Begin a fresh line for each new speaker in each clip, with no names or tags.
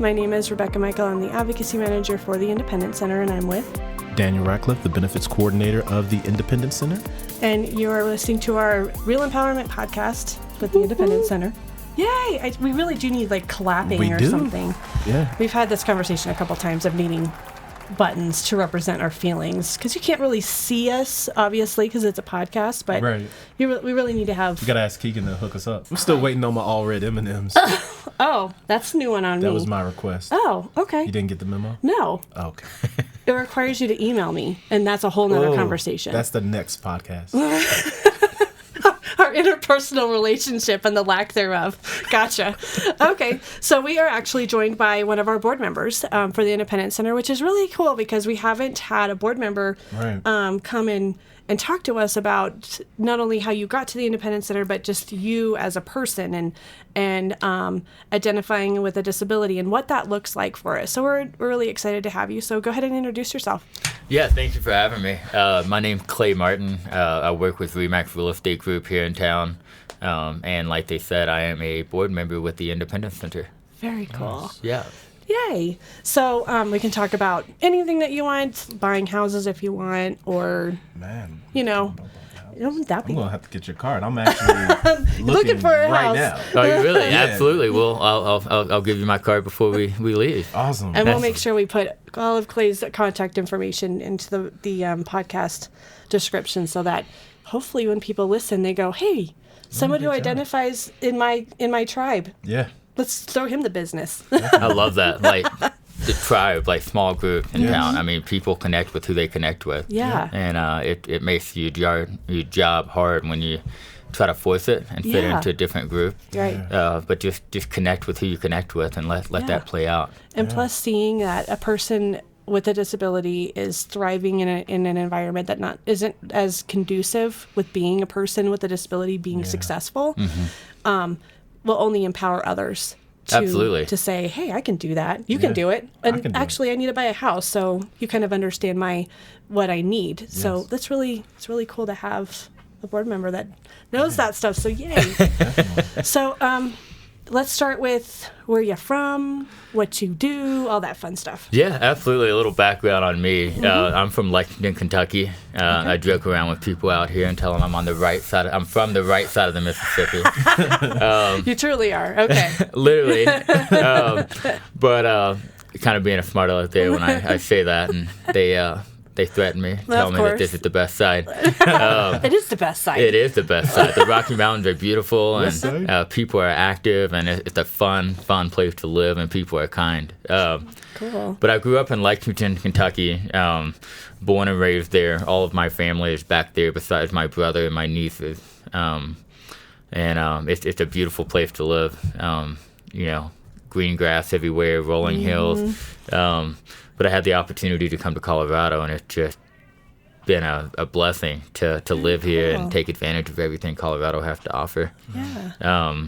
My name is Rebecca Michael. I'm the Advocacy Manager for the Independence Center, and I'm with
Daniel Ratcliffe, the Benefits Coordinator of the Independence Center.
And you are listening to our Real Empowerment podcast with the Independence Center. Yay! We really do need like clapping or something.
Yeah.
We've had this conversation a couple times of needing buttons to represent our feelings because you can't really see us, obviously, because it's a podcast, but
right.
we really need to have...
You got to ask Keegan to hook us up. I'm still waiting on my all red M&Ms.
Oh, that's a new one on me.
That was my request.
Oh, okay.
You didn't get the memo?
No.
Oh, okay.
It requires you to email me, and that's a whole nother conversation.
That's the next podcast.
Our interpersonal relationship and the lack thereof. Gotcha. Okay, so we are actually joined by one of our board members for the Independence Center, which is really cool because we haven't had a board member come in and talk to us about not only how you got to the Independence Center, but just you as a person and identifying with a disability and what that looks like for us. So we're really excited to have you. So go ahead and introduce yourself.
Yeah, thank you for having me. My name's Clay Martin. I work with Remax Real Estate Group here in town. And like they said, I am a board member with the Independence Center.
Very cool.
Nice. Yeah.
Yay. So we can talk about anything that you want, buying houses if you want, or,
Man,
you know, that'd be...
I'm going to have to get your card. I'm actually looking
for a
right
house.
now.
Oh, you really?
Yeah.
Absolutely. Well, I'll give you my card before we leave.
Awesome.
And we'll make sure we put all of Clay's contact information into the podcast description so that hopefully when people listen, they go, hey, someone who identifies in my tribe.
Yeah.
Let's throw him the business.
I love that. Like the tribe, like small group in town. I mean, people connect with who they connect with.
Yeah.
And it makes your job hard when you try to force it and fit into a different group.
Right.
But just connect with who you connect with and let that play out.
And plus seeing that a person with a disability is thriving in an environment that isn't as conducive with being a person with a disability being successful, will only empower others to say, hey, I can do that. You can do it. And actually, I need to buy a house, so you kind of understand what I need. Yes. So it's really cool to have a board member that knows that stuff. So yay. So let's start with where you're from, what you do, all that fun stuff.
Yeah, absolutely. A little background on me. I'm from Lexington, Kentucky. I joke around with people out here and tell them I'm from the right side of the Mississippi.
You truly are. Okay.
Literally. But kind of being a smart aleck there when I say that, and they threaten me, tell me that this is the best side.
It is the best side.
It is the best side. The Rocky Mountains are beautiful, and people are active, and it's a fun place to live, and people are kind.
Cool.
But I grew up in Lexington, Kentucky, born and raised there. All of my family is back there besides my brother and my nieces. And it's a beautiful place to live. Green grass everywhere, rolling hills. But I had the opportunity to come to Colorado, and it's just been a blessing to live here and take advantage of everything Colorado has to offer.
Yeah.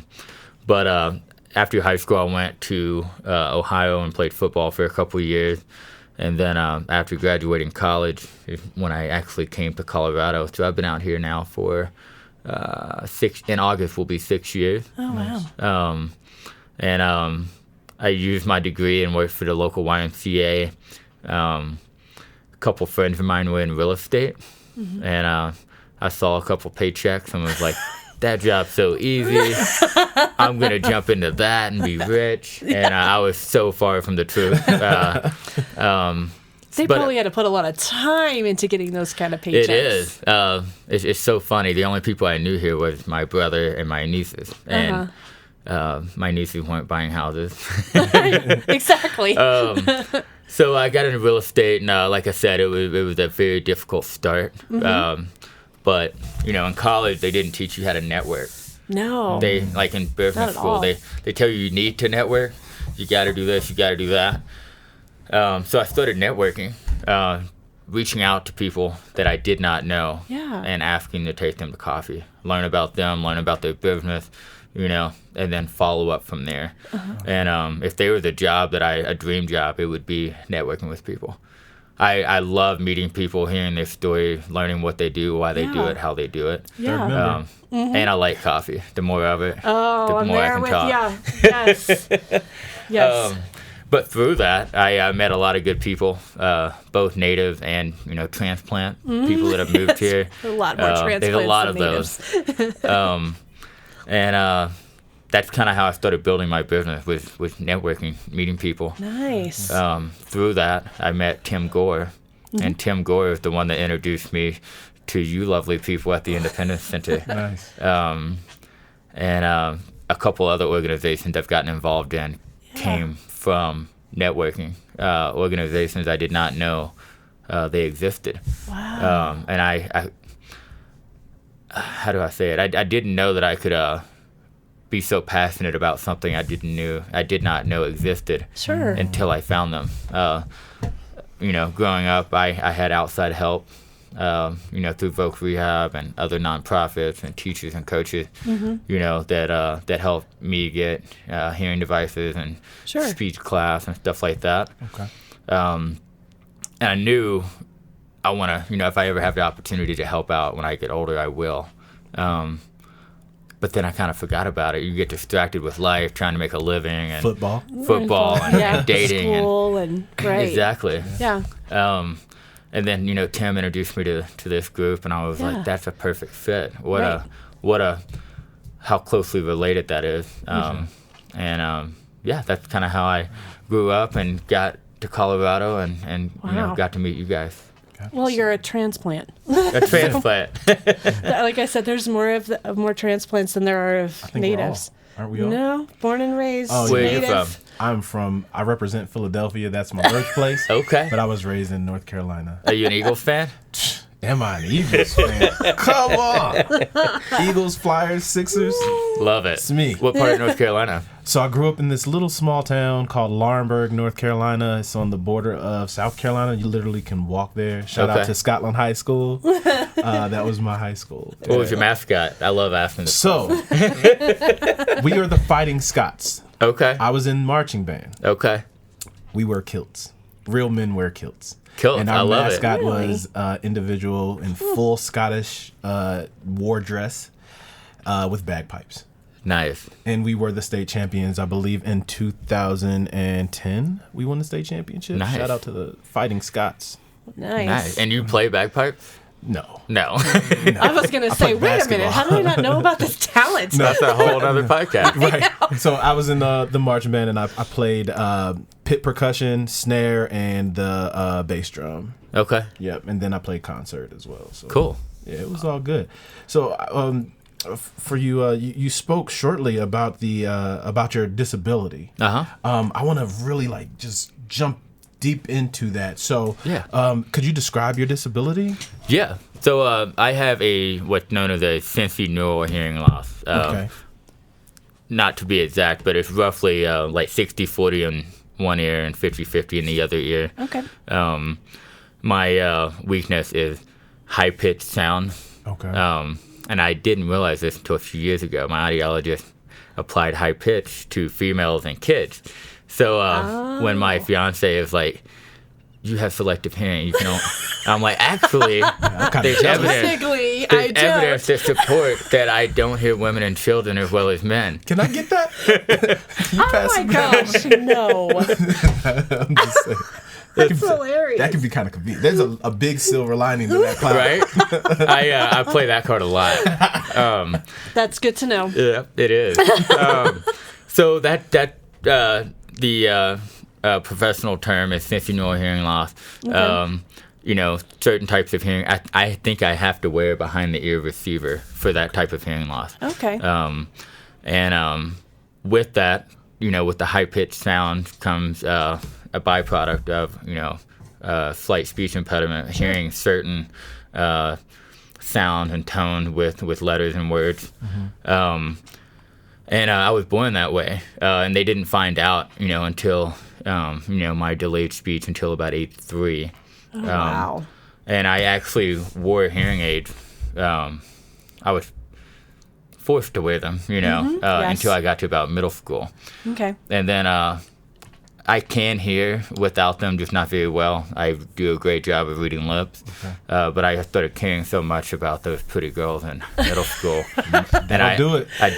But after high school, I went to Ohio and played football for a couple of years. And then after graduating college, when I actually came to Colorado. So I've been out here now for in August will be 6 years.
Oh, wow.
I used my degree and worked for the local YMCA. A couple friends of mine were in real estate, and I saw a couple paychecks and was like, that job's so easy. I'm going to jump into that and be rich. And I was so far from the truth.
They probably had to put a lot of time into getting those kind of paychecks.
It is. It's so funny. The only people I knew here was my brother and my nieces. And my nieces weren't buying houses.
Exactly.
So I got into real estate, and like I said, it was a very difficult start. But in college they didn't teach you how to network.
No.
They like in business school they tell you need to network. You got to do this. You got to do that. So I started networking, reaching out to people that I did not know, and asking to take them to coffee, learn about them, learn about their business. And then follow up from there. And if there was a dream job, it would be networking with people. I love meeting people, hearing their story, learning what they do, why they do it, how they do it.
Yeah.
And I like coffee. The more of it,
the
more I can talk.
Yeah. Yes. Yes.
But through that, I met a lot of good people, both native and transplant people that have moved here.
A lot more transplants.
There's a lot
than
of
natives.
those, and that's kind of how I started building my business with networking, meeting people.
Nice.
Through that, I met Tim Gore, and Tim Gore is the one that introduced me to you lovely people at the Independence Center.
Nice.
And a couple other organizations I've gotten involved in came from networking. Organizations I did not know they existed.
Wow.
And I how do I say it? I didn't know that I could be so passionate about something I did not know existed.
Sure.
Until I found them. Growing up, I had outside help. Through Voc Rehab and other nonprofits and teachers and coaches, that helped me get hearing devices and
Sure.
speech class and stuff like that.
Okay.
And I knew I want to, if I ever have the opportunity to help out when I get older, I will. But then I kind of forgot about it. You get distracted with life, trying to make a living and
Football.
and dating
School and right.
Exactly.
Yeah.
And then Tim introduced me to this group, and I was
Yeah.
like, "That's a perfect fit.
Right.
How closely related that is." That's kind of how I grew up and got to Colorado, and
Wow.
got to meet you guys.
Well, you're a transplant.
A transplant.
Like I said, there's more transplants than there are of
I think we're
natives.
all. Aren't we all?
No, born and raised.
Oh,
Where are you
native.
from?
I represent Philadelphia. That's my birthplace.
Okay.
But I was raised in North Carolina.
Are you an Eagles fan?
Am I an Eagles fan? Come on. Eagles, Flyers, Sixers.
Love it.
It's me.
What part of North Carolina?
So I grew up in this little small town called Laurinburg, North Carolina. It's on the border of South Carolina. You literally can walk there. Shout out
Okay.
to Scotland High School. That was my high school.
What was your mascot? I love asking this.
So we are the Fighting Scots.
Okay.
I was in marching band.
Okay.
We wear kilts. Real men wear kilts.
Kilts,
And
I
our
love it.
mascot
Really?
was individual in full Scottish war dress with bagpipes.
Nice.
And we were the state champions, I believe, in 2010. We won the state championship.
Nice.
Shout out to the Fighting Scots.
Nice.
Nice. And you play bagpipes?
No.
No.
I was gonna say, wait a
basketball.
minute. How do I not know about this talent?
That's a whole other podcast.
Right. So I was in the marching band, and I played pit percussion, snare, and the bass drum.
Okay.
Yep. And then I played concert as well. So
Cool.
Yeah, it was all good. So for you, you spoke shortly about about your disability.
Uh-huh.
I want to really just jump deep into that. So,
Yeah.
Could you describe your disability?
Yeah. So I have what's known as a sensorineural hearing loss.
Okay.
Not to be exact, but it's roughly like 60-40 in one ear and 50-50 in the other ear.
Okay.
My weakness is high-pitched sound.
Okay.
And I didn't realize this until a few years ago. My audiologist applied high pitch to females and kids. So when my fiance is like, "You have selective hearing, you can only," I'm like, actually, there's
Technically, I
there's evidence
don't.
to support that I don't hear women and children as well as men.
Can I get that? You
Oh
pass
my
it
gosh, no.
I'm just saying.
That's hilarious.
That can be kind of convenient. There's a big silver lining to that cloud.
Right? I play that card a lot.
That's good to know.
Yeah, it is. So the professional term is sensorineural hearing loss.
Okay.
Certain types of hearing. I think I have to wear a behind the ear receiver for that type of hearing loss.
Okay.
With that, with the high pitched sound comes a byproduct of slight speech impediment, hearing certain sound and tone with letters and words.
Mm-hmm.
And I was born that way, and they didn't find out, until my delayed speech until about age 3.
Wow.
And I actually wore hearing aids. I was forced to wear them,
Yes.
until I got to about middle school.
Okay.
And then I can hear without them, just not very well. I do a great job of reading lips.
Okay.
But I started caring so much about those pretty girls in middle school. And I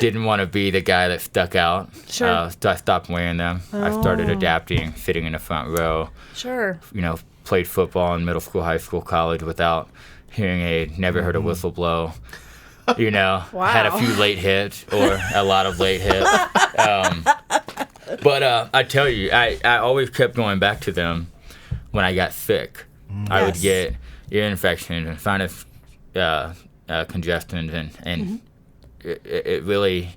didn't want to be the guy that stuck out.
Sure.
So I stopped wearing them. I started adapting, sitting in the front row.
Sure.
Played football in middle school, high school, college without hearing aid. Never heard a whistle blow.
Wow.
Had a few late hits or a lot of late hits. But I tell you, I always kept going back to them when I got sick. I would get ear infections and sinus congestions, and it really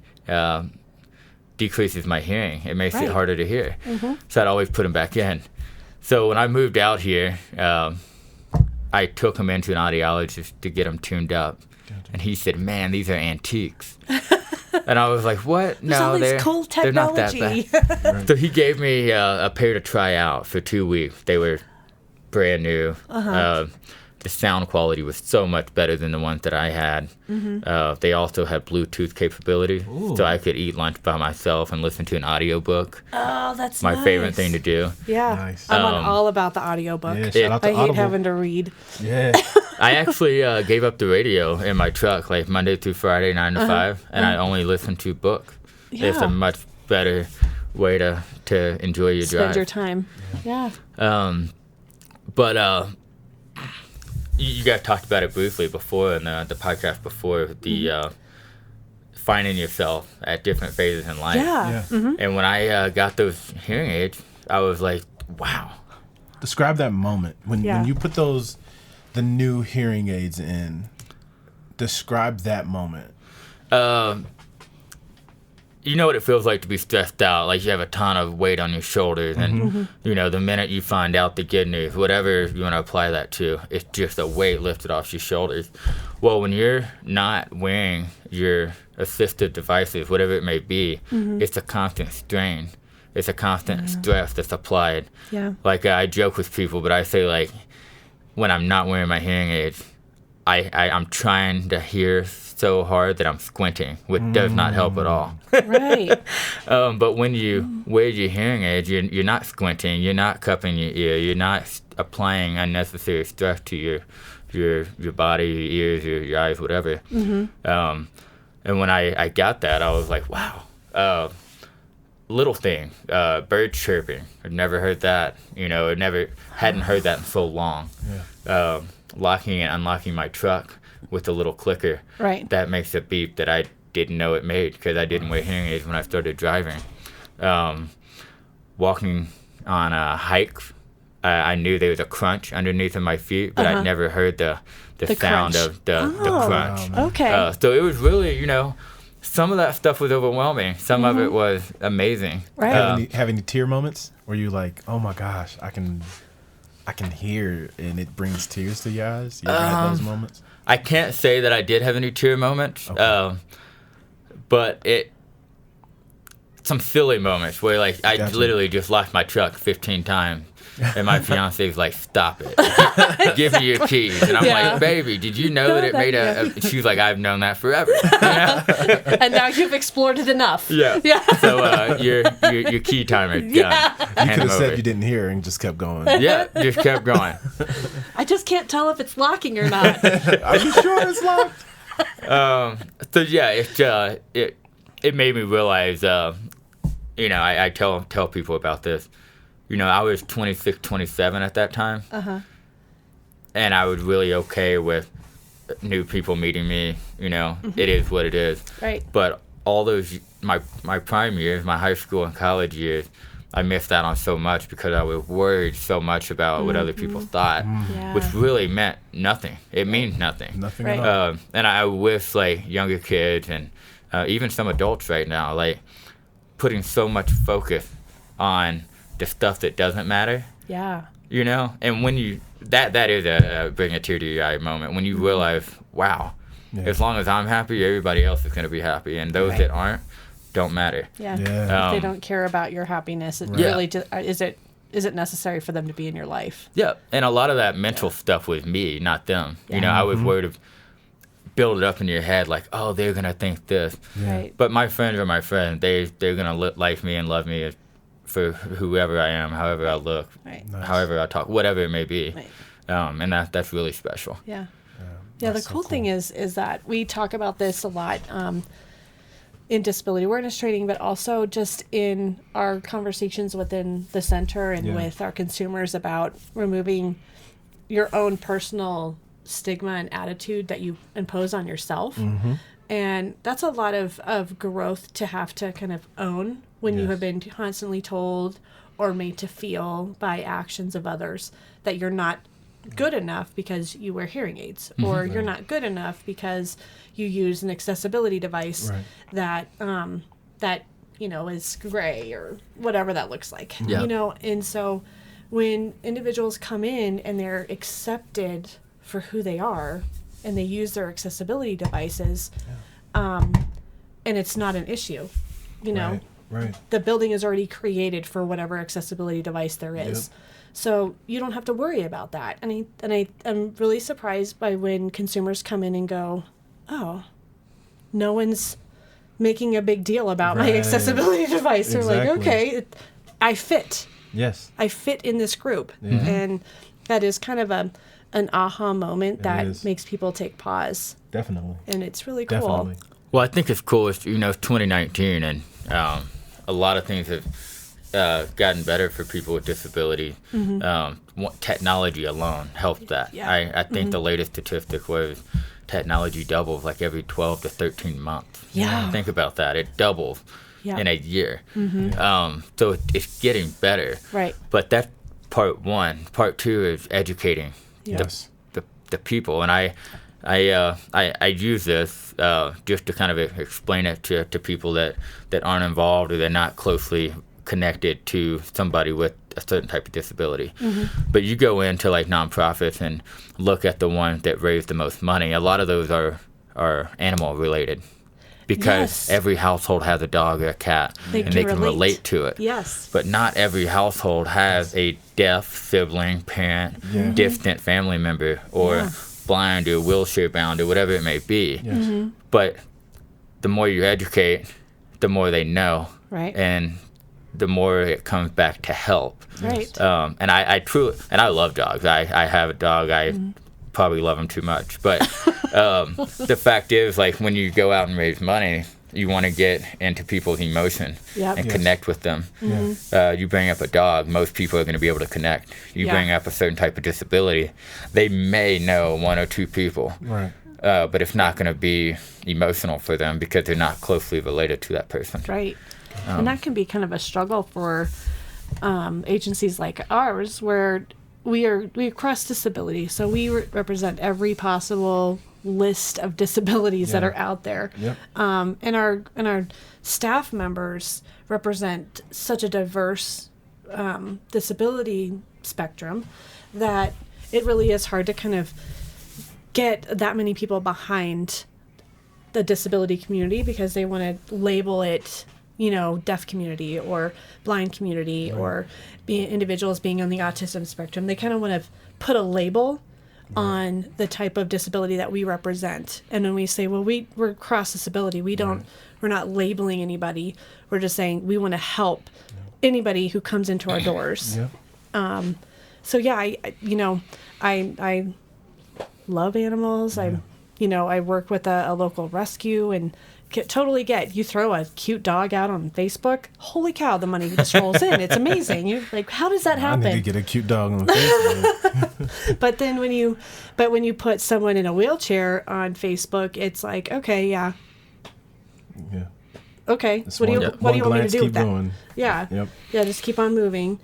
decreases my hearing. It makes it harder to hear. So I'd always put them back in. So when I moved out here, I took them into an audiologist to get them tuned up. And he said, "Man, these are antiques." And I was like, "What?
There's all this cool technology.
They're not that bad." So he gave me a pair to try out for 2 weeks. They were brand new. The sound quality was so much better than the ones that I had. They also had Bluetooth capability, so I could eat lunch by myself and listen to an audiobook.
Oh, that's
my favorite thing to do.
Yeah,
Nice.
I'm all about the audiobook.
Yeah, shout out to
I hate
Audible.
having to read.
Yeah.
I actually gave up the radio in my truck, like Monday through Friday, 9 to 5, and I only listen to book.
Yeah.
It's a much better way to enjoy your
Spend
drive.
your time. Yeah.
But you guys talked about it briefly before in the podcast before, the finding yourself at different phases in life.
Yeah.
Yeah.
And when I got those hearing aids, I was like, wow.
Describe that moment when you put the new hearing aids in. Describe that moment.
You know what it feels like to be stressed out, like you have a ton of weight on your shoulders, and the minute you find out the good news, whatever you want to apply that to, it's just a weight lifted off your shoulders. Well, when you're not wearing your assistive devices, whatever it may be, it's a constant strain. It's a constant stress that's applied.
Yeah.
Like I joke with people, but I say, like, when I'm not wearing my hearing aids, I'm trying to hear so hard that I'm squinting, which does not help at all.
Right.
But when you wear your hearing aids, you're not squinting, you're not cupping your ear, you're not applying unnecessary stress to your body, your ears, your eyes, whatever. And when I got that, I was like, wow. Little thing, birds chirping. I've never heard that. Hadn't heard that in so long.
Yeah.
Locking and unlocking my truck with a little clicker.
Right.
That makes a beep that I didn't know it made because I didn't wear hearing aids when I started driving. Walking on a hike, I knew there was a crunch underneath of my feet, but I'd never heard the sound
crunch.
of the crunch.
Okay.
So it was really, some of that stuff was overwhelming. Some of it was amazing.
Right.
Have any tear moments where you like, oh my gosh, I can hear, and it brings tears to your eyes? You ever had those moments?
I can't say that I did have any tear moments, but some silly moments where, like, I
Gotcha.
literally just locked my truck 15 times, and my fiance was like, "Stop it! Give me your keys." And I'm like, "Baby, did you know that it made a?" She was like, "I've known that forever."
And now you've explored it enough.
Yeah.
Yeah.
So your key timer done.
Yeah.
You
Hand
could have
them
said
over.
you didn't hear and just kept going.
Yeah, just kept going.
I just can't tell if it's locking or not.
Are you sure it's locked?
So yeah, it made me realize. I tell people about this. I was 26, 27 at that time. And I was really okay with new people meeting me. It is what it is.
Right.
But all those, my prime years, my high school and college years, I missed out on so much because I was worried so much about what other people thought,
Yeah.
which really meant nothing. It means nothing.
Nothing
Right.
at all.
And I wish, like, younger kids and even some adults right now, like, putting so much focus on the stuff that doesn't matter,
Yeah.
and when you that is a bring a tear to your eye moment when you realize, wow,
Yeah.
as long as I'm happy, everybody else is going to be happy, and those
Right.
that aren't don't matter.
Yeah.
Yeah.
If they don't care about your happiness, it
Yeah.
really is it necessary for them to be in your life?
Yeah, and a lot of that mental stuff was me, not them. I was worried of build it up in your head like, oh, they're gonna think this.
Right.
But my friends are my friends. They're gonna like me and love me for whoever I am, however I look,
Right.
Nice.
however I talk, whatever it may be.
Right.
And that's really special.
Yeah. Yeah, the
That's so
cool thing is that we talk about this a lot in disability awareness training, but also just in our conversations within the center and
Yeah.
with our consumers about removing your own personal stigma and attitude that you impose on yourself.
Mm-hmm.
And that's a lot of growth to have to kind of own when you
Yes.
have been constantly told or made to feel by actions of others that you're not good enough because you wear hearing aids, or you're not good enough because you use an accessibility device
Right.
that is gray or whatever that looks like.
Yeah.
And so when individuals come in and they're accepted for who they are and they use their accessibility devices, and it's not an issue,
Right.
the building is already created for whatever accessibility device there is.
Yep.
So you don't have to worry about that. I'm really surprised by when consumers come in and go, oh, no one's making a big deal about my
Right.
accessibility device. They're like,
Exactly.
okay, I fit.
Yes.
I fit in this group.
Yeah.
And that is kind of an aha moment that
is.
makes people take pause.
Definitely.
And it's really cool.
Definitely.
Well, I think it's cool. It's 2019, and a lot of things have gotten better for people with disability. Technology alone helped that.
Yeah.
I think the latest statistic was technology doubles like every 12 to 13 months.
Yeah.
Think about that. It doubles
Yeah.
in a year. So it's getting better.
Right.
But that's part one. Part two is educating
Yes.
the people, and I use this just to kind of explain it to people that aren't involved or they're not closely connected to somebody with a certain type of disability. But you go into like nonprofits and look at the ones that raise the most money. A lot of those are animal related, because
Yes.
every household has a dog or a cat,
They
and
can
they can
relate.
relate to it.
Yes.
But not every household has a deaf sibling, parent,
Yeah.
distant family member, or
Yeah.
blind or wheelchair bound or whatever it may be.
Yes.
But the more you educate, the more they know,
Right.
and the more it comes back to help.
Right.
And I love dogs. I have a dog. I probably love him too much. But the fact is, like, when you go out and raise money, you want to get into people's emotion
Yep.
and
Yes.
connect with them.
Yeah.
You bring up a dog, most people are going to be able to connect. You
Yeah.
bring up a certain type of disability, they may know one or two people,
Right.
but it's not going to be emotional for them because they're not closely related to that person.
Right. And that can be kind of a struggle for agencies like ours, where we cross disability. So we represent every possible list of disabilities that
Yeah.
are out there.
Yep.
And our staff members represent such a diverse disability spectrum that it really is hard to kind of get that many people behind the disability community, because they want to label it, deaf community or blind community, or individuals being on the autism spectrum. They kind of want to put a label on the type of disability that we represent. And when we say, well, we're cross disability, we're not labeling anybody. We're just saying we want to help anybody who comes into our doors.
Yep.
So yeah, I love animals. I work with a local rescue, and totally get, you throw a cute dog out on Facebook, holy cow, the money just rolls in. It's amazing. You're like, how does that
I need to
happen?
get a cute dog on Facebook.
But then when you put someone in a wheelchair on Facebook, it's like, okay, yeah,
Yeah.
okay.
It's
What do you
one
want me to
glance,
do
keep
with that?
going.
Yeah.
Yep.
Yeah, just keep on moving.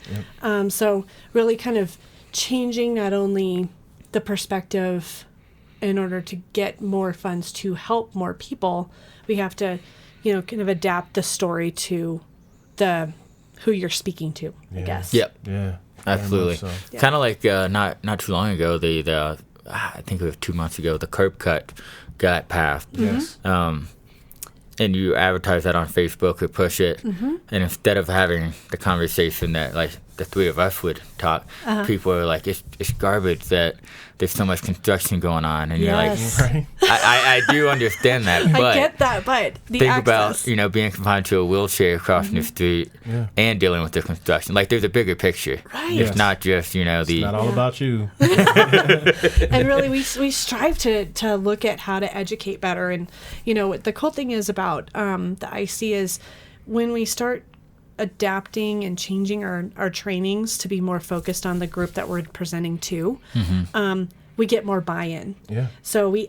So really kind of changing not only the perspective in order to get more funds to help more people, we have to, kind of adapt the story to who you're speaking to, I
Yeah.
guess.
Yep.
Yeah.
Absolutely.
Very much so.
Yeah.
Kind of like not too long ago, the I think it was 2 months ago, the curb cut got passed.
Yes.
And you advertise that on Facebook or push it, and instead of having the conversation that, like, the three of us would talk, people are like, it's garbage that there's so much construction going on, and
Yes.
you're like, I do understand that, but
I get that, but the
think
access.
about being confined to a wheelchair crossing the street and dealing with the construction. Like, there's a bigger picture.
Right.
It's
Yes.
not just the
Not all about you.
And really, we strive to look at how to educate better. And the cool thing is about the IC is when we start adapting and changing our trainings to be more focused on the group that we're presenting to, we get more buy-in.
Yeah.
So we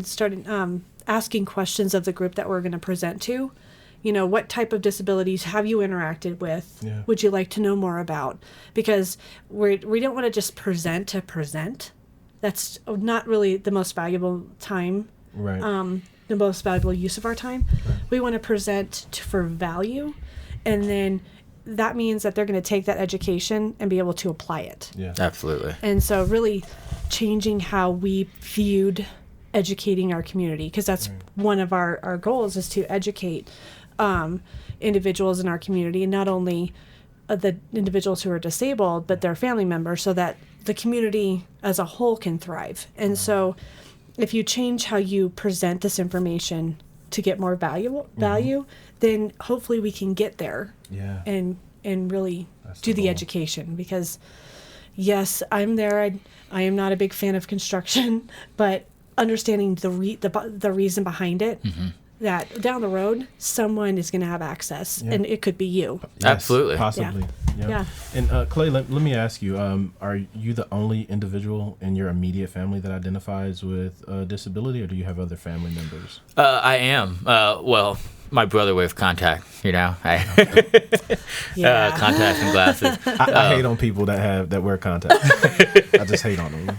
started asking questions of the group that we're going to present to. What type of disabilities have you interacted with?
Yeah.
Would you like to know more about? Because we don't want to just present to present. That's not really the most valuable time,
Right.
the most valuable use of our time. We want to present for value, and then that means that they're going to take that education and be able to apply it.
Yeah.
Absolutely.
And so really changing how we viewed educating our community, because that's one of our goals, is to educate individuals in our community, and not only the individuals who are disabled, but their family members, so that the community as a whole can thrive. And so if you change how you present this information to get more value, then hopefully we can get there
Yeah.
and really
That's
do
the
the
goal.
education. Because yes, I'm there. I am not a big fan of construction, but understanding the reason behind it, that down the road someone is going to have access, and it could be you.
Yes,
Absolutely.
Possibly.
Yeah.
And Clay, let me ask you, are you the only individual in your immediate family that identifies with a disability, or do you have other family members?
I am. Well, my brother wears contacts,
Yeah.
contacts and glasses.
I hate on people that wear contacts. I just hate on them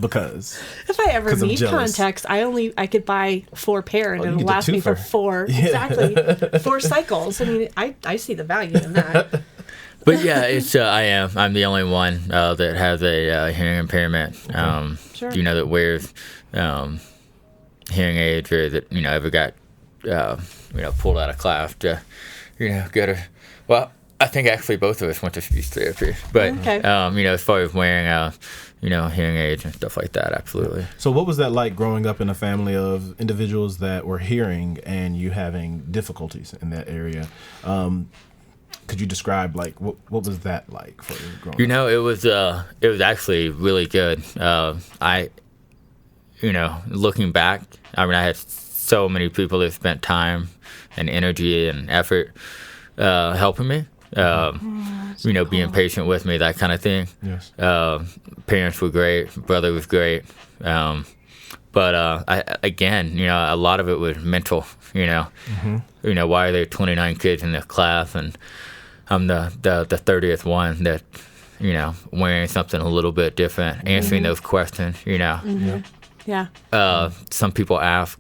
because
If I ever
'Cause I'm
need
jealous.
contacts, I could buy 4 pair, and
you
it'll
get the
last me for
twofer.
4 exactly 4 cycles. I mean, I see the value in that.
But yeah, it's I'm the only one that has a hearing impairment.
Sure.
That wears hearing aids, or that ever got pulled out of class to go to. Well, I think actually both of us went to speech therapy, but
Okay.
as far as wearing hearing aids and stuff like that, absolutely.
So what was that like growing up in a family of individuals that were hearing and you having difficulties in that area? Could you describe like what was that like for you growing up?
It was actually really good. Looking back, I mean, I had so many people that spent time and energy and effort helping me. Being patient with me, that kind of thing.
Yes.
Parents were great. Brother was great. But a lot of it was mental. Why are there 29 kids in the class, and I'm the 30th one that wearing something a little bit different, answering those questions.
Yeah.
Some people ask.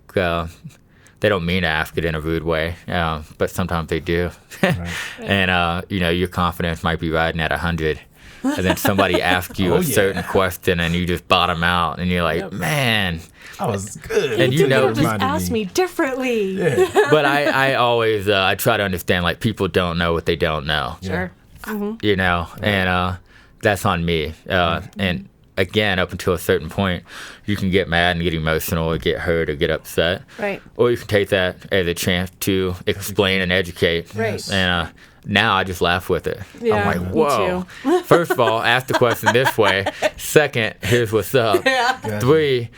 They don't mean to ask it in a rude way, but sometimes they do.
Right.
And your confidence might be riding at 100, and then somebody asks you a certain question, and you just bottom out, and you're like, man.
I was good.
And
You could have just
reminded
asked me differently.
Yeah.
But I always I try to understand, like, people don't know what they don't know.
Sure.
And that's on me. And again, up until a certain point, you can get mad and get emotional or get hurt or get upset.
Right.
Or you can take that as a chance to explain and educate.
Right.
And now I just laugh with it.
Yeah,
I'm like,
me
whoa.
too.
First of all, ask the question this way. Second, here's what's up.
Gotcha.
3,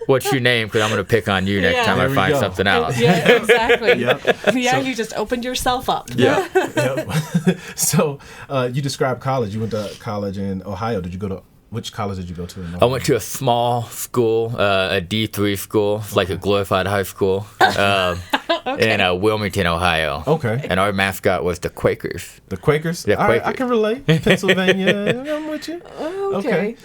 what's your name? Because I'm going to pick on you next
Yeah.
time
There
I
we
find
go.
something out.
Yeah, exactly.
Yep.
Yeah, you just opened yourself up.
Yeah.
Yep. So you described college. You went to college in Ohio. Which college did you go to in
I
Ohio?
went to a small school, a D3 school, like a glorified high school, in Wilmington, Ohio.
Okay.
And our mascot was the Quakers.
The Quakers?
The
All right, I
Quakers.
can relate. Pennsylvania. I'm with you.
Okay.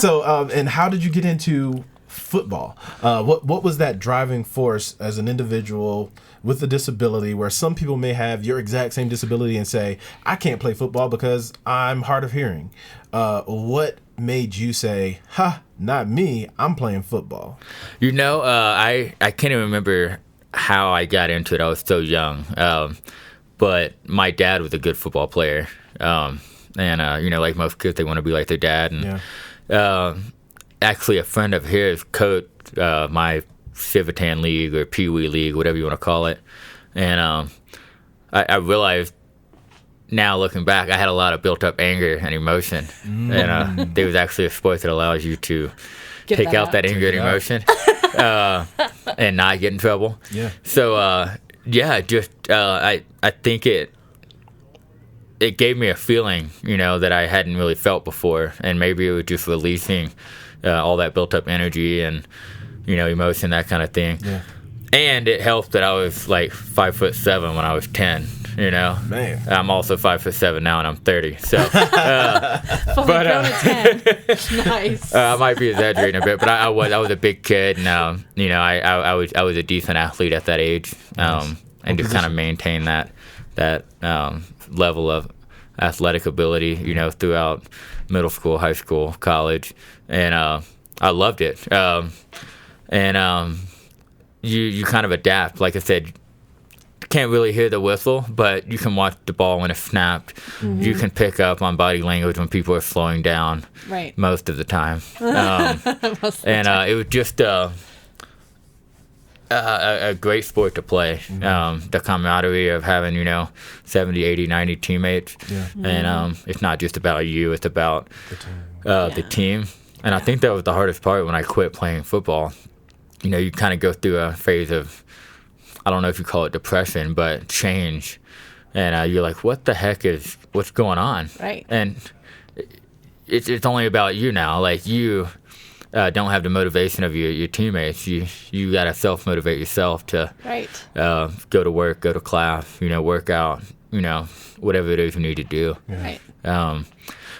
So, and how did you get into football? What was that driving force as an individual with a disability, where some people may have your exact same disability and say, I can't play football because I'm hard of hearing? What made you say, not me, I'm playing football?
I can't even remember how I got into it. I was so young. but my dad was a good football player. Like most kids, they want to be like their dad. And actually, a friend of his coached my Civitan League or Pee Wee League, whatever you want to call it. And I realized now, looking back, I had a lot of built-up anger and emotion. And there was actually a sport that allows you to take out that anger and emotion and not get in trouble.
Yeah.
So, I think it gave me a feeling, that I hadn't really felt before. And maybe it was just releasing all that built-up energy and, emotion, that kind of thing.
Yeah.
And it helped that I was like 5'7" when I was 10.
Man.
I'm also 5'7" now, and I'm 30. So,
Fully grown at 10. Nice.
I might be exaggerating a bit, but I was a big kid, and I was a decent athlete at that age, and just kind of maintain that level of athletic ability, throughout middle school, high school, college, and I loved it. You kind of adapt, like I said. Can't really hear the whistle, but you can watch the ball when it's snapped. Mm-hmm. You can pick up on body language when people are slowing down.
Right.
Most of the time. It was just a great sport to play. Mm-hmm. The camaraderie of having 70, 80, 90 teammates. Yeah. And it's not just about you; it's about the team. And I think that was the hardest part when I quit playing football. You kind of go through a phase of, I don't know if you call it depression, but change. And you're like, what's going on?
Right.
And it's only about you now. Like, you don't have the motivation of your teammates. You got to self-motivate yourself to go to work, go to class, work out, whatever it is you need to do.
Right.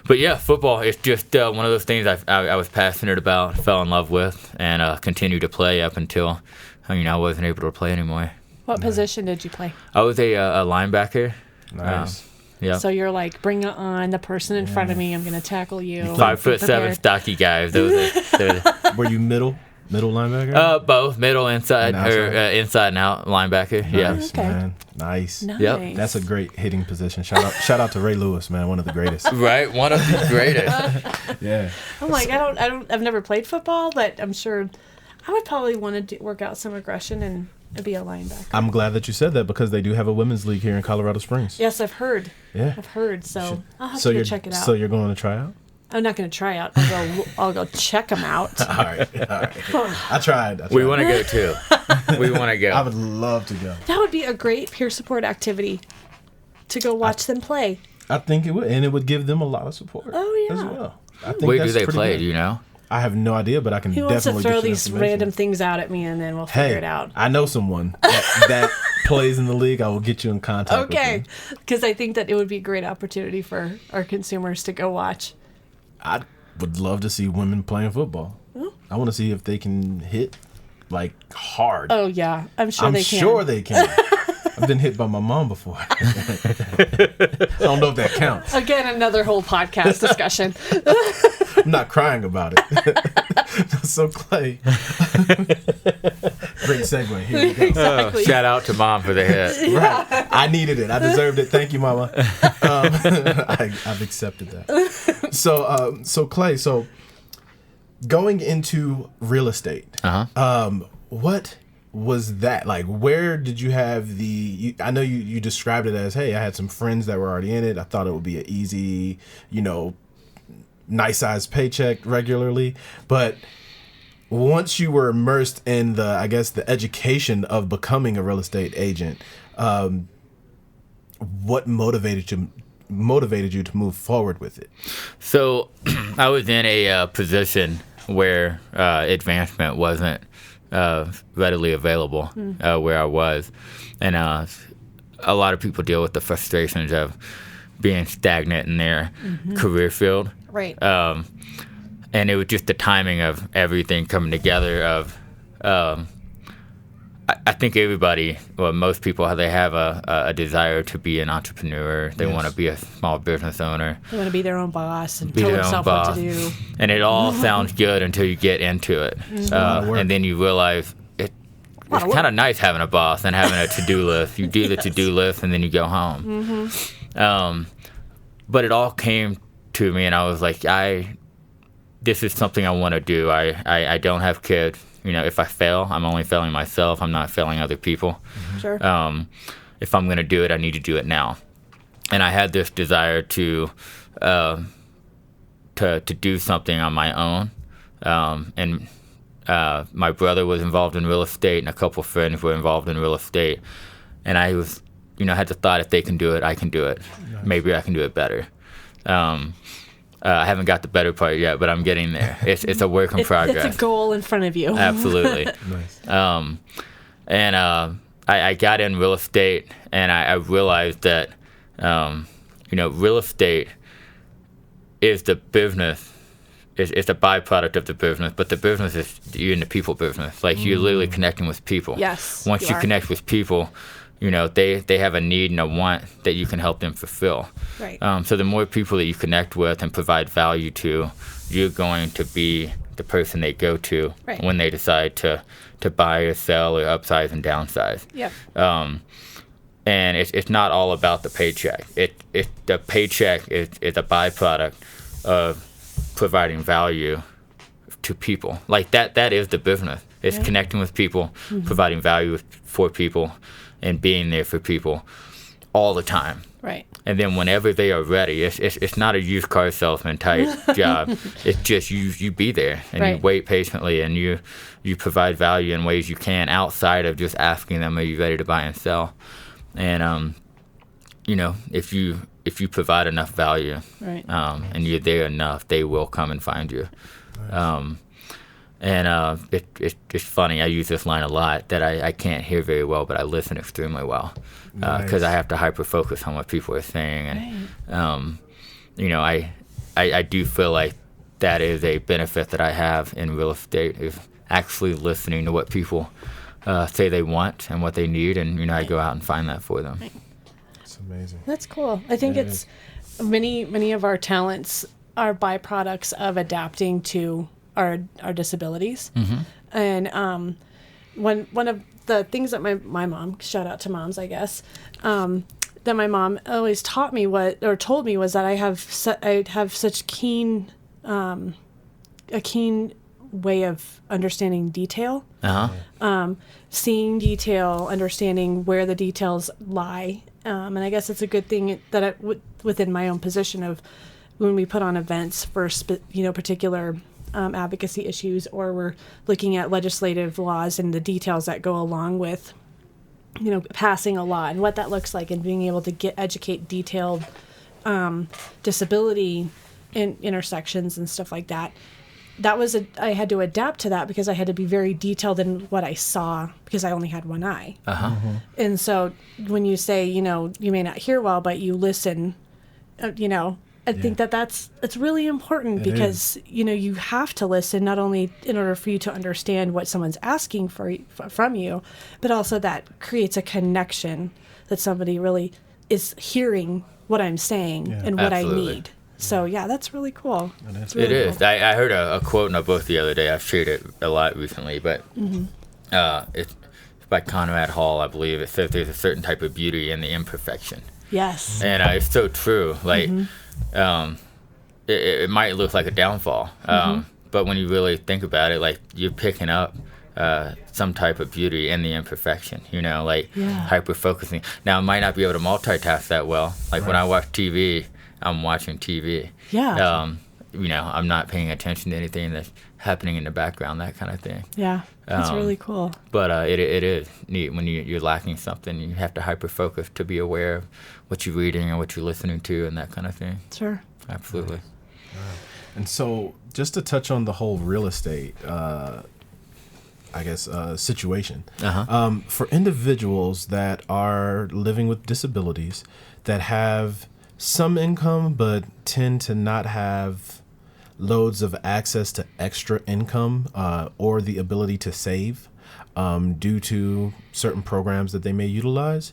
But yeah, football is just one of those things I was passionate about, fell in love with, and continued to play up until I wasn't able to play anymore.
What position did you play?
I was a linebacker.
Nice.
Yeah.
So you're like, bring it on, the person in front of me, I'm going to tackle you.
5'7", stocky guys.
Were you middle linebacker?
Both, middle, inside,
and
or inside and out linebacker.
Nice,
Okay.
man. Nice.
Yep.
That's a great hitting position. Shout out to Ray Lewis, man, one of the greatest.
Right, one of the greatest.
Yeah.
I'm like, I've never played football, but I'm sure I would probably want to work out some aggression and be a linebacker.
I'm glad that you said that because they do have a women's league here in Colorado Springs.
Yes, I've heard.
Yeah.
I've heard. So I'll have to go check it out.
So you're going to try out?
I'm not going to try out. I'll go check them out.
All right. I tried.
We want to go too. We want to go.
I would love to go.
That would be a great peer support activity to go watch them play.
I think it would, and it would give them a lot of support.
Oh, yeah.
As well. I think
Where
that's
do they
pretty
play?
good.
Do you know?
I have no idea, but I can
He wants to
definitely
throw
get you
these
information.
random things out at me, and then we'll figure it out.
I know someone that plays in the league. I will get you in contact with
Okay,
them.
because I think that it would be a great opportunity for our consumers to go watch.
I would love to see women playing football. I want to see if they can hit like hard.
Oh yeah, I'm sure
I'm
they can.
sure they can. I've been hit by my mom before. I don't know if that counts.
Again, another whole podcast discussion.
I'm not crying about it. So Clay, great segue. Here we go.
Exactly.
Shout out to Mom for the hit.
Right. I needed it. I deserved it. Thank you, Mama. I've accepted that. So Clay, going into real estate, what was that like? Where did you have I know you described it as, hey, I had some friends that were already in it. I thought it would be an easy, nice sized paycheck regularly. But once you were immersed in the education of becoming a real estate agent, what motivated you to move forward with it? So
I was in a position where advancement wasn't readily available where I was. And a lot of people deal with the frustrations of being stagnant in their career field.
Right.
And it was just the timing of everything coming together of I think everybody, well, most people, they have a desire to be an entrepreneur. They want to be a small business owner.
They want to be their own boss and
Be
tell
their own
themselves
boss.
what to do.
And it all sounds good until you get into it. And then you realize it's kind of nice having a boss and having a to-do list. You do the to-do list and then you go home. But it all came to me, and I was like, this is something I want to do. I don't have kids. You know, if I fail, I'm only failing myself. I'm not failing other people.
Sure.
If I'm going to do it, I need to do it now. And I had this desire to do something on my own. And my brother was involved in real estate, and a couple friends were involved in real estate. And I was, had the thought, if they can do it, I can do it. Nice. Maybe I can do it better. I haven't got the better part yet, but I'm getting there. It's a work in progress.
It's a goal in front of you.
Absolutely.
Nice.
And I got in real estate, and I realized that, real estate is the business. It's a byproduct of the business, but the business is you're in the people business. Like you're literally connecting with people.
Yes.
Once you connect with people, they have a need and a want that you can help them fulfill.
Right.
So the more people that you connect with and provide value to, you're going to be the person they go to when they decide to buy or sell or upsize and downsize.
Yep.
And it's not all about the paycheck. The paycheck is a byproduct of providing value to people. Like that is the business. It's connecting with people, providing value for people, and being there for people all the time.
Right.
And then whenever they are ready, it's not a used car salesman type job. It's just you be there and you wait patiently and you provide value in ways you can outside of just asking them, are you ready to buy and sell? And if you provide enough value, and you're there enough, they will come and find you. Nice. It's funny. I use this line a lot that I can't hear very well, but I listen extremely well because I have to hyper focus on what people are saying. And I do feel like that is a benefit that I have in real estate, is actually listening to what people say they want and what they need, and I go out and find that for them.
It's amazing.
That's cool. I think it's many of our talents are byproducts of adapting to our disabilities. And one of the things that my mom, shout out to moms, I guess, that my mom always told me was that I have such a keen way of understanding detail, seeing detail, understanding where the details lie. And I guess it's a good thing that within my own position of when we put on events for particular advocacy issues, or we're looking at legislative laws and the details that go along with passing a law and what that looks like, and being able to educate detailed disability in intersections and stuff like that. I had to adapt to that because I had to be very detailed in what I saw because I only had one eye. And so when you say, you may not hear well, but you listen, I think it's really important because, you have to listen, not only in order for you to understand what someone's asking from you, but also that creates a connection that somebody really is hearing what I'm saying and what
Absolutely.
I need. So, that's really cool.
It is. I heard a quote in a book the other day. I've shared it a lot recently, but it's by Conrad Hall, I believe. It says there's a certain type of beauty in the imperfection.
Yes.
And it's so true. Like, it might look like a downfall, but when you really think about it, like, you're picking up some type of beauty in the imperfection, hyper-focusing. Now, I might not be able to multitask that well. Like, when I watch TV, I'm watching TV.
Yeah.
I'm not paying attention to anything that's happening in the background, that kind of thing.
Yeah, that's really cool.
But it is neat when you're lacking something. You have to hyper-focus to be aware of what you're reading and what you're listening to and that kind of thing.
Sure.
Absolutely.
Wow. And so just to touch on the whole real estate, situation, for individuals that are living with disabilities that have some income but tend to not have loads of access to extra income or the ability to save due to certain programs that they may utilize,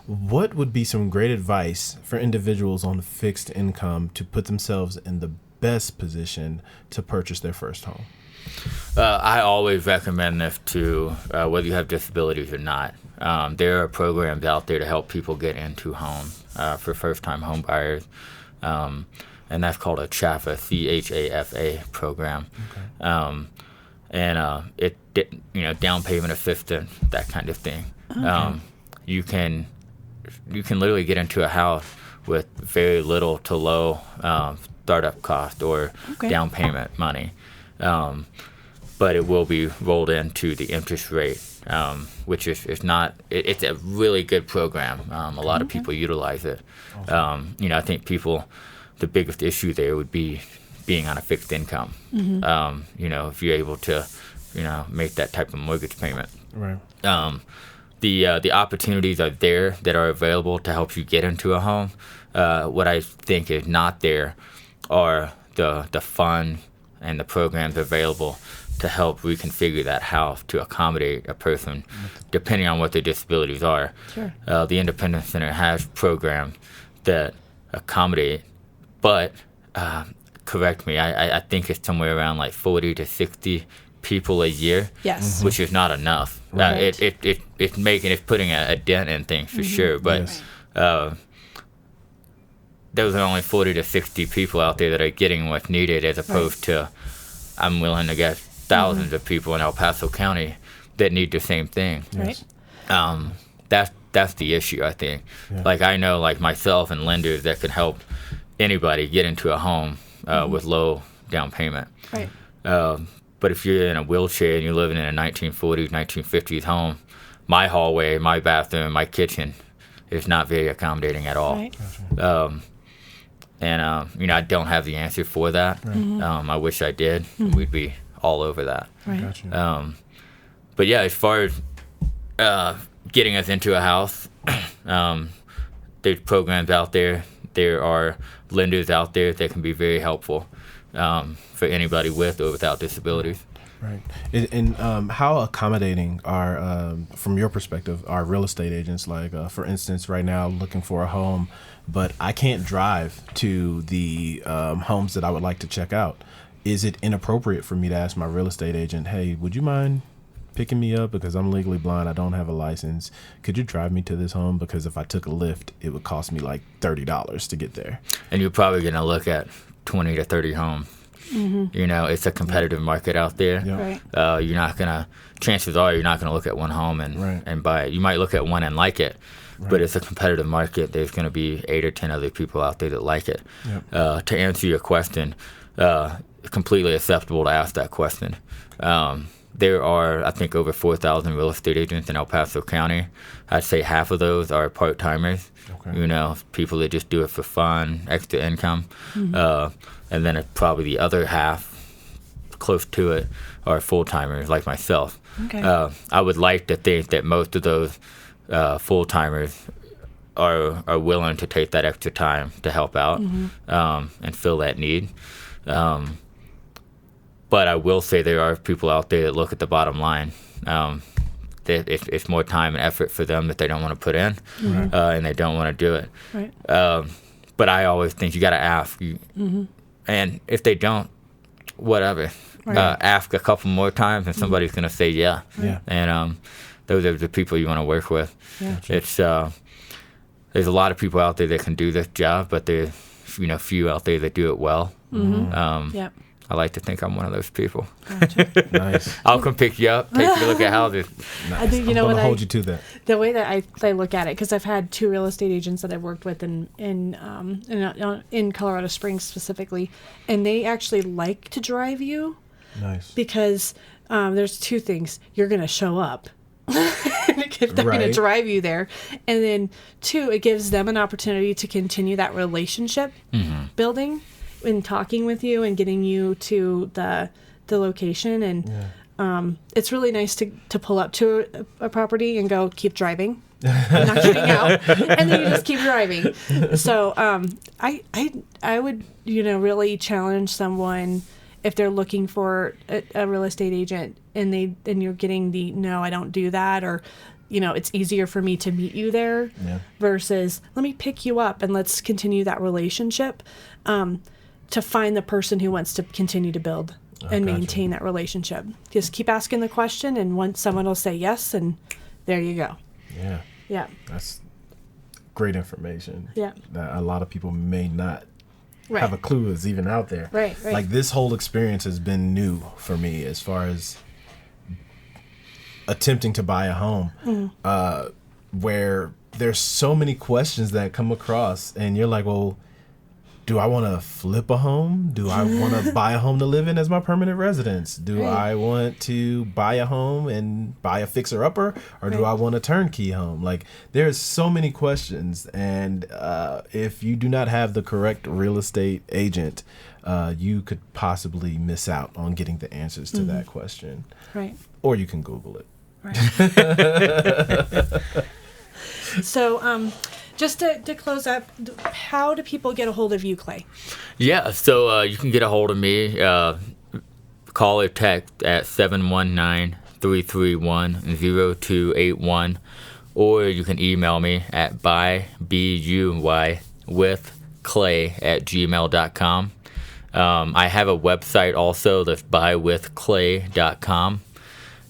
what would be some great advice for individuals on fixed income to put themselves in the best position to purchase their first home?
I always recommend this to whether you have disabilities or not. There are programs out there to help people get into homes for first-time home buyers, and that's called a CHAFA, CHAFA program. Okay. Down payment assistance, that kind of thing. Okay. You can literally get into a house with very little to low startup cost or down payment money. But it will be rolled into the interest rate, which is not. It's a really good program. A lot of people utilize it. Awesome. I think the biggest issue there would be being on a fixed income. Mm-hmm. If you're able to, make that type of mortgage payment.
Right.
The opportunities are there that are available to help you get into a home. What I think is not there are the funds and the programs available to help reconfigure that house to accommodate a person, depending on what their disabilities are.
Sure.
The Independence Center has programs that accommodate, but correct me, I think it's somewhere around like 40 to 60 people a year.
Yes.
Which is not enough.
Right.
It's putting a dent in things for sure, but
Yes.
Those are only 40 to 60 people out there that are getting what's needed, as opposed to, I'm willing to get thousands of people in El Paso County that need the same thing.
Right.
That's the issue, I think.
Yeah.
Like, I know, like myself and lenders that can help anybody get into a home with low down payment.
Right.
But if you're in a wheelchair and you're living in a 1940s, 1950s home, my hallway, my bathroom, my kitchen is not very accommodating at all.
Right.
I don't have the answer for that.
Right.
I wish I did. We'd be all over that.
Right.
Gotcha.
But yeah, as far as getting us into a house, there's programs out there. There are lenders out there that can be very helpful for anybody with or without disabilities.
Right. And how accommodating are, from your perspective, are real estate agents? Like, for instance, right now looking for a home, but I can't drive to the homes that I would like to check out. Is it inappropriate for me to ask my real estate agent, hey, would you mind picking me up because I'm legally blind, I don't have a license? Could you drive me to this home? Because if I took a Lyft, it would cost me like $30 to get there.
And you're probably going to look at 20 to 30 homes. Mm-hmm. It's a competitive market out there.
Yeah.
Right.
Chances are you're not going to look at one home and buy it. You might look at one and like it, but it's a competitive market. There's going to be 8 or 10 other people out there that like it.
Yep.
To answer your question, completely acceptable to ask that question. There are, I think, over 4,000 real estate agents in El Paso County. I'd say half of those are part-timers.
Okay.
People that just do it for fun, extra income. And then probably the other half, close to it, are full-timers like myself.
Okay.
I would like to think that most of those full-timers are willing to take that extra time to help out and fill that need. But I will say there are people out there that look at the bottom line. That it's more time and effort for them that they don't want to put in, and they don't want to do it.
Right.
But I always think you got to ask. And if they don't, whatever.
Right.
Ask a couple more times, and somebody's going to say yeah.
Yeah.
And those are the people you want to work with.
Yeah.
It's there's a lot of people out there that can do this job, but there's few out there that do it well.
Yep.
I like to think I'm one of those people.
Gotcha.
Nice.
I'll come pick you up, take you to look at houses.
Nice.
I think,
I'm going to hold you to that.
The way that I look at it, because I've had 2 real estate agents that I've worked with in Colorado Springs specifically, and they actually like to drive you.
Nice.
Because there's 2 things. You're going to show up. If they're going to
Right.
drive you there. And then 2, it gives them an opportunity to continue that relationship building and talking with you and getting you to the location. And it's really nice to pull up to a property and go, keep driving. I'm not getting out. And then you just keep driving. So I would, really challenge someone if they're looking for a real estate agent and you're getting the, no, I don't do that, or, it's easier for me to meet you there versus let me pick you up and let's continue that relationship, to find the person who wants to continue to build and maintain that relationship. Just keep asking the question, and once someone will say yes, and there you go.
Yeah.
Yeah.
That's great information.
Yeah.
That a lot of people may not
Right.
have a clue is even out there.
Right.
Like this whole experience has been new for me as far as attempting to buy a home, where there's so many questions that come across, and you're like, well, do I want to flip a home? Do I want to buy a home to live in as my permanent residence? Do I want to buy a home and buy a fixer-upper? Or do I want a turnkey home? Like, there's so many questions. And if you do not have the correct real estate agent, you could possibly miss out on getting the answers to that question.
Right.
Or you can Google it.
Right. So, just to close up, how do people get a hold of you, Clay?
Yeah, so you can get a hold of me. Call or text at 719-331-0281, or you can email me at buywithclay@gmail.com. I have a website also, that's buywithclay.com,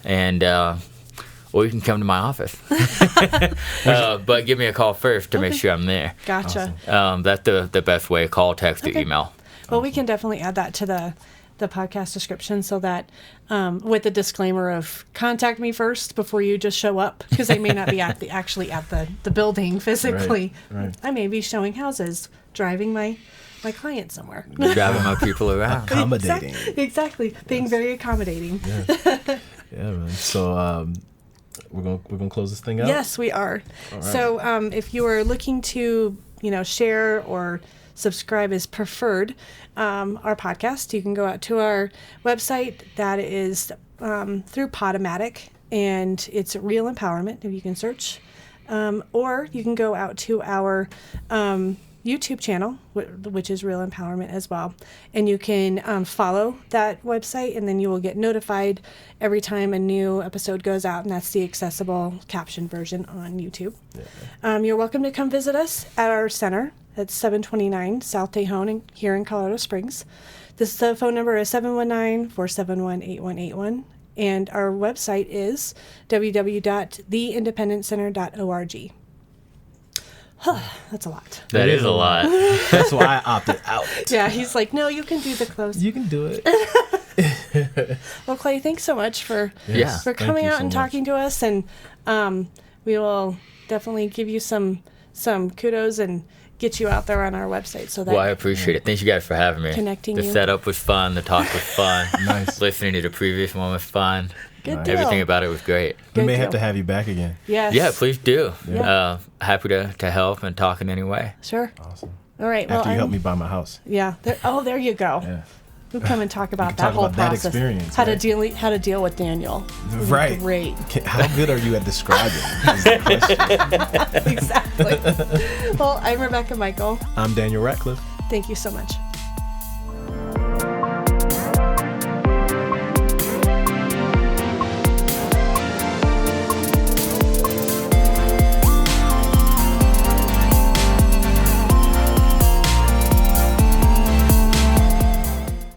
and or you can come to my office. But give me a call first to make sure I'm there.
Gotcha.
That's the best way. Call, text, or email.
Well, we can definitely add that to the podcast description, so that with the disclaimer of contact me first before you just show up, because I may not be actually at the building physically.
Right.
I may be showing houses, driving my client somewhere.
Driving my people around.
Accommodating.
Exactly. Being very accommodating.
Yeah, man. So we're gonna close this thing out.
Yes, we are.
All right.
So if you are looking to share or subscribe is preferred, our podcast, you can go out to our website. That is through Podomatic, and it's Real Empowerment, if you can search. Or you can go out to our YouTube channel, which is Real Empowerment as well. And you can follow that website, and then you will get notified every time a new episode goes out, and that's the accessible caption version on YouTube. Yeah. You're welcome to come visit us at our center. It's 729 South Tejon here in Colorado Springs. The phone number is 719-471-8181. And our website is www.theindependencecenter.org. That's a lot.
That is a lot.
That's why I opted out.
Yeah, he's like, no, you can do the close.
You can do it.
Well, Clay, thanks so much for coming out and talking to us. And we will definitely give you some kudos and get you out there on our website. So that
I appreciate it. Thank you guys for having me. The setup was fun. The talk was fun.
Nice.
Listening to the previous one was fun.
Good deal.
Everything about it was great.
We may have to have you back again.
Yes.
Yeah, please do.
Yeah.
Happy to help and talk in any way.
Sure.
Awesome.
All right.
After you help me buy my house.
Yeah. There you go.
Yeah.
We'll come and talk about
can
that
talk
whole
about that
process.
experience,
How
right?
to deal with Daniel.
Right.
Great.
How good are you at describing? Is the question.
Exactly. Well, I'm Rebecca Michael.
I'm Daniel Ratcliffe.
Thank you so much.